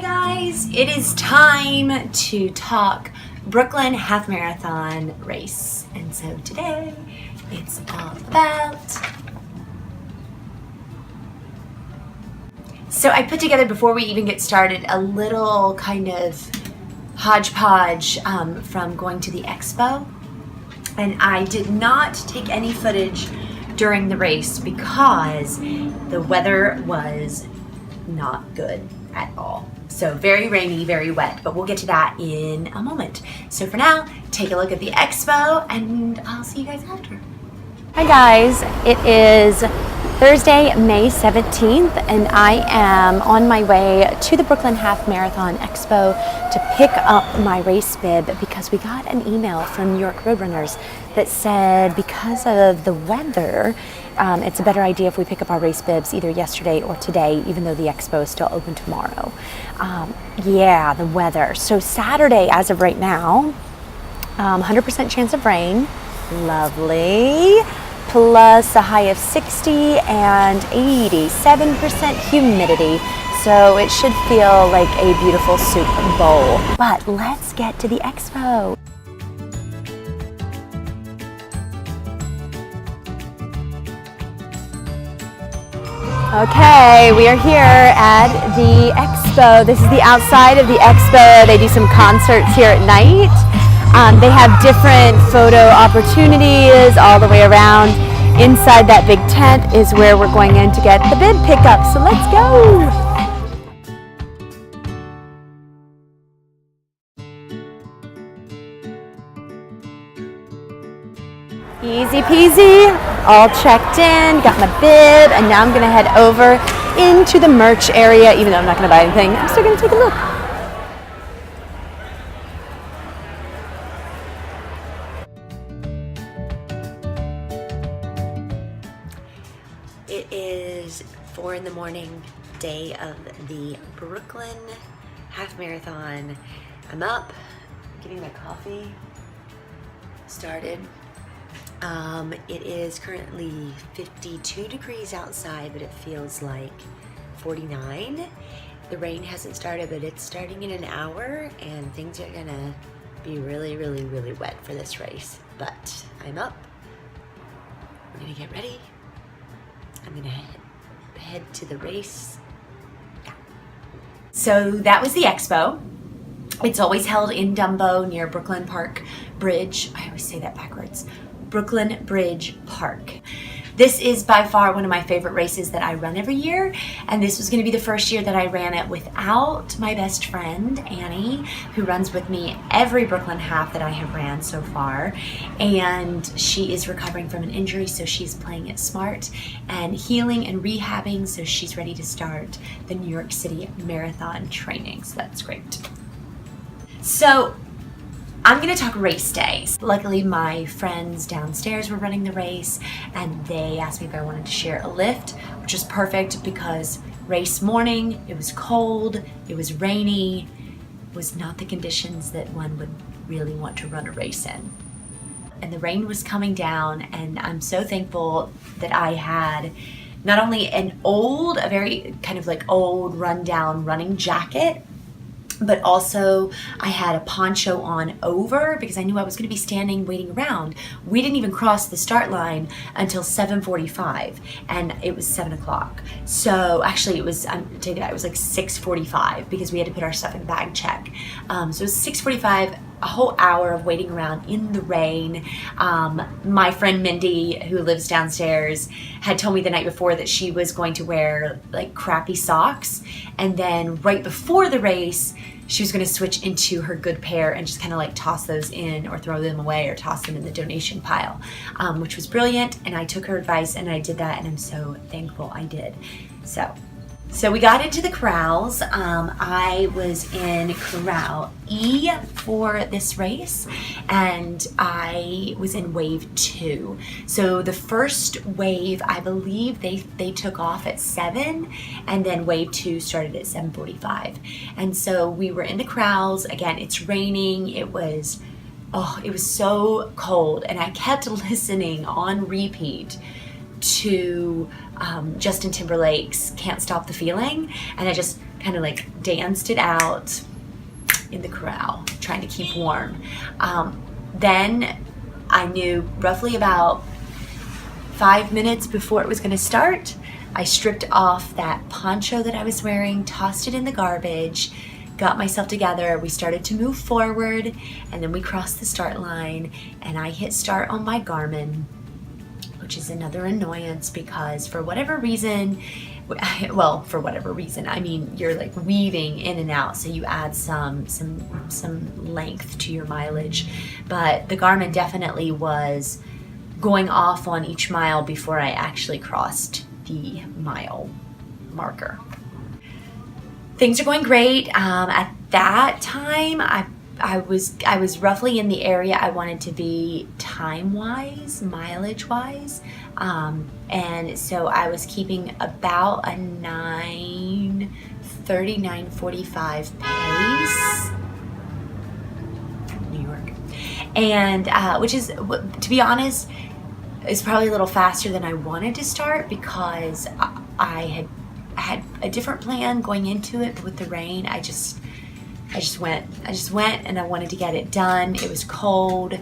guys, it is time to talk Brooklyn Half Marathon race. And so today it's all about... So I put together, before we even get started, a little kind of hodgepodge from going to the expo. And I did not take any footage during the race because the weather was not good at all. So very rainy, very wet, but we'll get to that in a moment. So for now, take a look at the expo and I'll see you guys after. Hi guys, it is Thursday, May 17th, and I am on my way to the Brooklyn Half Marathon Expo to pick up my race bib because we got an email from New York Roadrunners that said because of the weather, it's a better idea if we pick up our race bibs either yesterday or today, even though the expo is still open tomorrow. Yeah, the weather. So Saturday, as of right now, 100% chance of rain. Lovely. Plus a high of 60 and 87% humidity. So it should feel like a beautiful soup bowl. But let's get to the expo. Okay, we are here at the expo. This is the outside of the expo. They do some concerts here at night. They have different photo opportunities all the way around. Inside that big tent is where we're going in to get the bib pickup. So let's go. Easy peasy, all checked in, got my bib, and now I'm gonna head over into the merch area. Even though I'm not gonna buy anything, I'm still gonna take a look. It is 4 in the morning, day of the Brooklyn Half Marathon. I'm up, getting my coffee started. It is currently 52 degrees outside, but it feels like 49. The rain hasn't started, but it's starting in an hour, and things are gonna be really, really, really wet for this race. But I'm up, we're gonna get ready. I'm gonna head to the race. Yeah. So that was the expo. It's always held in Dumbo near Brooklyn Park Bridge. I always say that backwards. Brooklyn Bridge Park. This is by far one of my favorite races that I run every year, and this was going to be the first year that I ran it without my best friend Annie, who runs with me every Brooklyn half that I have ran so far, and she is recovering from an injury, so she's playing it smart and healing and rehabbing, so she's ready to start the New York City Marathon training, so that's great. So I'm gonna talk race days. Luckily, my friends downstairs were running the race and they asked me if I wanted to share a lift, which is perfect because race morning, it was cold, it was rainy, it was not the conditions that one would really want to run a race in. And the rain was coming down, and I'm so thankful that I had not only a very kind of like old rundown running jacket, but also I had a poncho on over because I knew I was going to be standing waiting around. We didn't even cross the start line until 7:45, and it was 7 o'clock. So actually it was, I'm taking that, it was like 6:45 because we had to put our stuff in bag check. So it was 6:45, a whole hour of waiting around in the rain. My friend Mindy, who lives downstairs, had told me the night before that she was going to wear like crappy socks, and then right before the race she was going to switch into her good pair and just kind of like toss those in or throw them away or toss them in the donation pile, which was brilliant, and I took her advice and I did that, and I'm so thankful I did. So we got into the corrals. I was in corral E for this race, and I was in wave 2. So the first wave, I believe they took off at 7, and then wave 2 started at 7:45. And so we were in the corrals. Again, it's raining. It was so cold, and I kept listening on repeat to Justin Timberlake's Can't Stop the Feeling, and I just kind of like danced it out in the corral, trying to keep warm. Then I knew roughly about 5 minutes before it was going to start, I stripped off that poncho that I was wearing, tossed it in the garbage, got myself together. We started to move forward, and then we crossed the start line, and I hit start on my Garmin, which is another annoyance because for whatever reason, I mean, you're like weaving in and out, so you add some length to your mileage. But the Garmin definitely was going off on each mile before I actually crossed the mile marker. Things are going great. At that time, I was roughly in the area I wanted to be time-wise, mileage-wise. And so I was keeping about a 9:30, 9:45 pace. New York. And which is, to be honest, is probably a little faster than I wanted to start because I had a different plan going into it, but with the rain, I just went and I wanted to get it done. It was cold,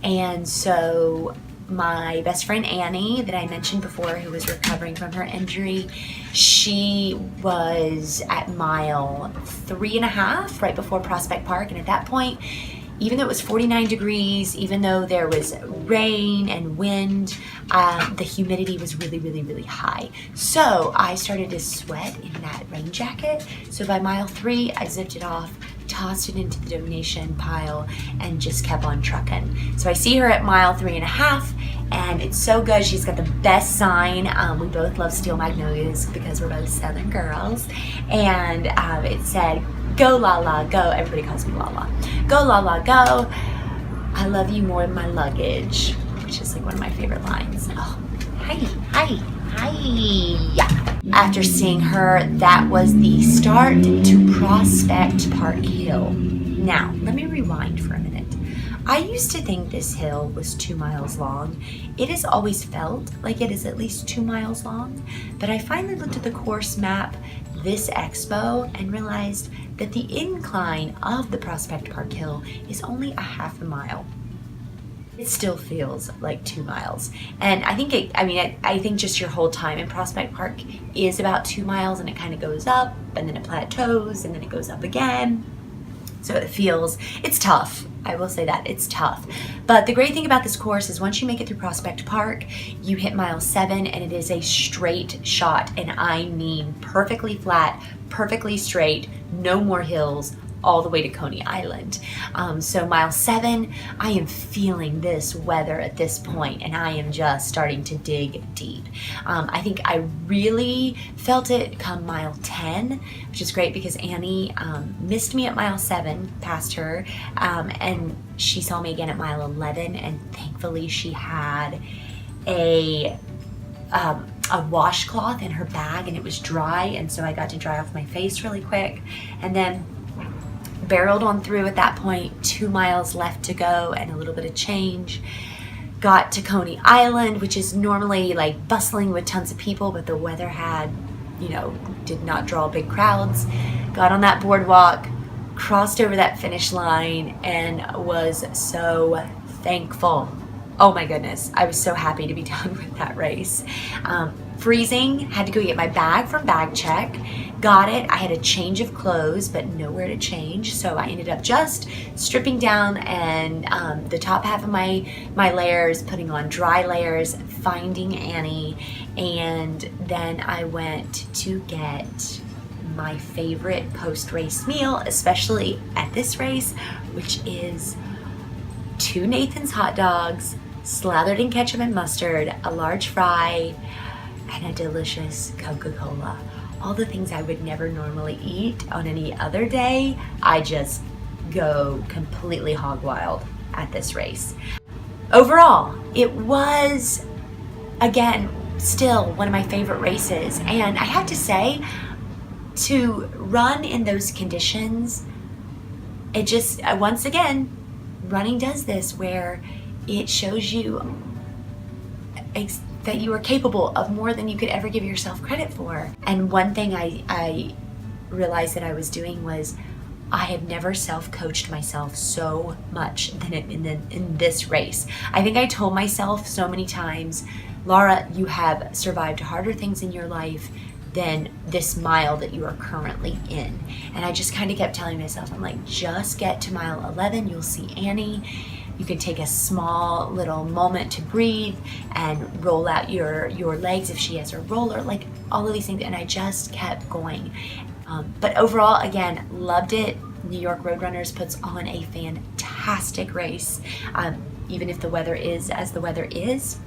and so my best friend Annie, that I mentioned before, who was recovering from her injury, she was at mile 3.5 right before Prospect Park, and at that point, even though it was 49 degrees, even though there was rain and wind, the humidity was really, really, really high. So I started to sweat in that rain jacket. So by mile 3, I zipped it off, tossed it into the donation pile, and just kept on trucking. So I see her at mile 3.5, and it's so good. She's got the best sign. We both love Steel Magnolias because we're both Southern girls. And it said, "Go Lala, go." Everybody calls me Lala. "Go Lala, go. I love you more than my luggage," which is like one of my favorite lines. Oh, hi. After seeing her, that was the start to Prospect Park Hill. Now, let me rewind for a minute. I used to think this hill was 2 miles long. It has always felt like it is at least 2 miles long, but I finally looked at the course map this expo and realized that the incline of the Prospect Park Hill is only a half a mile. It still feels like 2 miles. And I think I think just your whole time in Prospect Park is about 2 miles, and it kind of goes up and then it plateaus and then it goes up again. So it's tough. I will say that, it's tough. But the great thing about this course is once you make it through Prospect Park, you hit mile 7 and it is a straight shot. And I mean perfectly flat, perfectly straight, no more hills, all the way to Coney Island. So mile 7, I am feeling this weather at this point, and I am just starting to dig deep. I think I really felt it come mile 10, which is great because Annie missed me at mile 7, past her, and she saw me again at mile 11, and thankfully she had a washcloth in her bag, and it was dry, and so I got to dry off my face really quick, and then barreled on through at that point. 2 miles left to go and a little bit of change. Got to Coney Island, which is normally like bustling with tons of people, but the weather did not draw big crowds. Got on that boardwalk, crossed over that finish line, and was so thankful. Oh my goodness, I was so happy to be done with that race. Freezing, had to go get my bag from Bag Check. Got it. I had a change of clothes, but nowhere to change. So I ended up just stripping down and the top half of my layers, putting on dry layers, finding Annie, and then I went to get my favorite post-race meal, especially at this race, which is 2 Nathan's hot dogs, slathered in ketchup and mustard, a large fry, and a delicious Coca-Cola. All the things I would never normally eat on any other day, I just go completely hog wild at this race. Overall, it was, again, still one of my favorite races. And I have to say, to run in those conditions, it just, once again, running does this where it shows you that you are capable of more than you could ever give yourself credit for. And one thing I realized that I was doing was I have never self-coached myself so much than in this race. I think I told myself so many times, Laura, you have survived harder things in your life than this mile that you are currently in. And I just kind of kept telling myself, I'm like, just get to mile 11, you'll see Annie. You can take a small little moment to breathe and roll out your legs if she has a roller, like all of these things. And I just kept going. But overall, again, loved it. New York Roadrunners puts on a fantastic race. Even if the weather is as the weather is,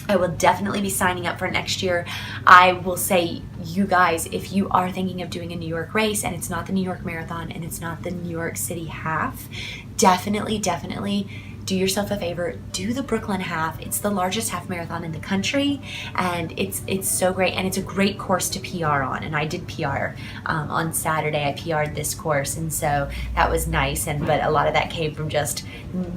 I will definitely be signing up for next year. I will say, you guys, if you are thinking of doing a New York race and it's not the New York Marathon and it's not the New York City Half, definitely do yourself a favor, do the Brooklyn Half. It's the largest half marathon in the country, and it's so great, and it's a great course to PR on. And I did PR on Saturday. I PR'd this course, and so that was nice. But a lot of that came from just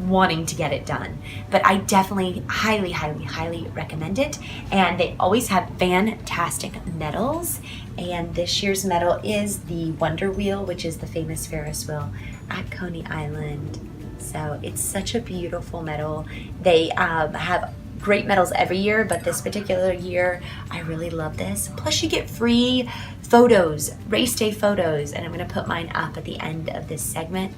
wanting to get it done. But I definitely highly recommend it. And they always have fantastic medals. And this year's medal is the Wonder Wheel, which is the famous Ferris wheel at Coney Island. So it's such a beautiful medal. They have great medals every year, but this particular year, I really love this. Plus you get free photos, race day photos, and I'm gonna put mine up at the end of this segment,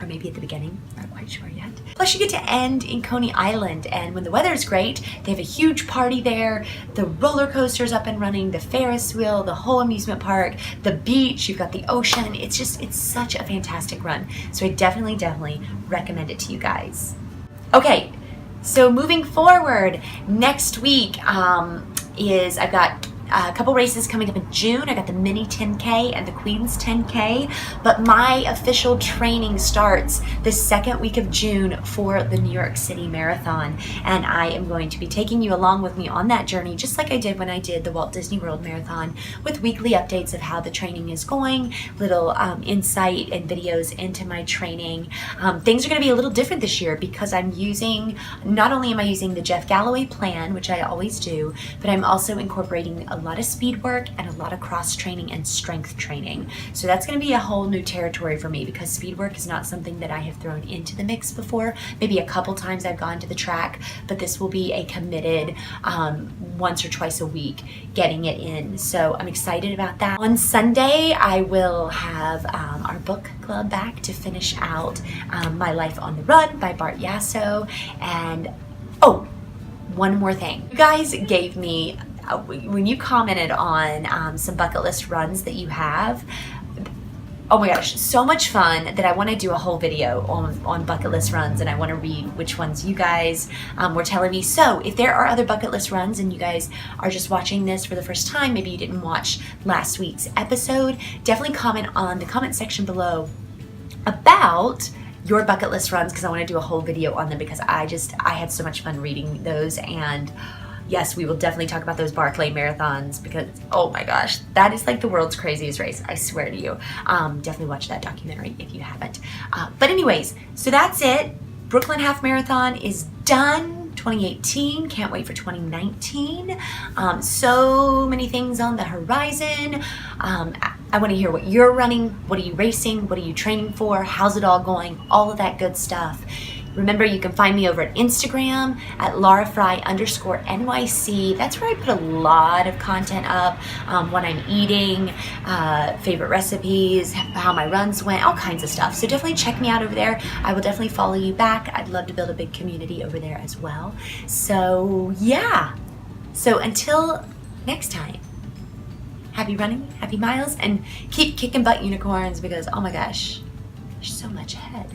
or maybe at the beginning, not quite sure yet. Plus you get to end in Coney Island, and when the weather's great, they have a huge party there. The roller coaster's up and running, the Ferris wheel, the whole amusement park, the beach, you've got the ocean. it's such a fantastic run. So I definitely recommend it to you guys. Okay, so moving forward, next week I've got a couple races coming up in June. I got the mini 10K and the Queen's 10K, but my official training starts the second week of June for the New York City Marathon, and I am going to be taking you along with me on that journey, just like I did when I did the Walt Disney World Marathon, with weekly updates of how the training is going, little insight and videos into my training. Things are going to be a little different this year because not only am I using the Jeff Galloway plan, which I always do, but I'm also incorporating a lot of speed work and a lot of cross training and strength training. So that's going to be a whole new territory for me, because speed work is not something that I have thrown into the mix before. Maybe a couple times I've gone to the track, but this will be a committed once or twice a week getting it in. So I'm excited about that. On Sunday, I will have our book club back to finish out My Life on the Run by Bart Yasso. And one more thing. You guys gave me, when you commented on some bucket list runs that you have, oh my gosh, so much fun that I want to do a whole video on bucket list runs, and I want to read which ones you guys were telling me. So if there are other bucket list runs and you guys are just watching this for the first time, maybe you didn't watch last week's episode, definitely comment on the comment section below about your bucket list runs, because I want to do a whole video on them, because I had so much fun reading those. And yes, we will definitely talk about those Barclay marathons, because oh my gosh, that is like the world's craziest race, I swear to you. Definitely watch that documentary if you haven't. But anyways, so that's it. Brooklyn Half Marathon is done. 2018, can't wait for 2019. So many things on the horizon. I want to hear what you're running, what are you racing, what are you training for, how's it all going, all of that good stuff. Remember, you can find me over at Instagram at LauraFry_NYC. That's where I put a lot of content up, what I'm eating, favorite recipes, how my runs went, all kinds of stuff. So definitely check me out over there. I will definitely follow you back. I'd love to build a big community over there as well. So yeah. So until next time, happy running, happy miles, and keep kicking butt, unicorns, because oh my gosh, there's so much ahead.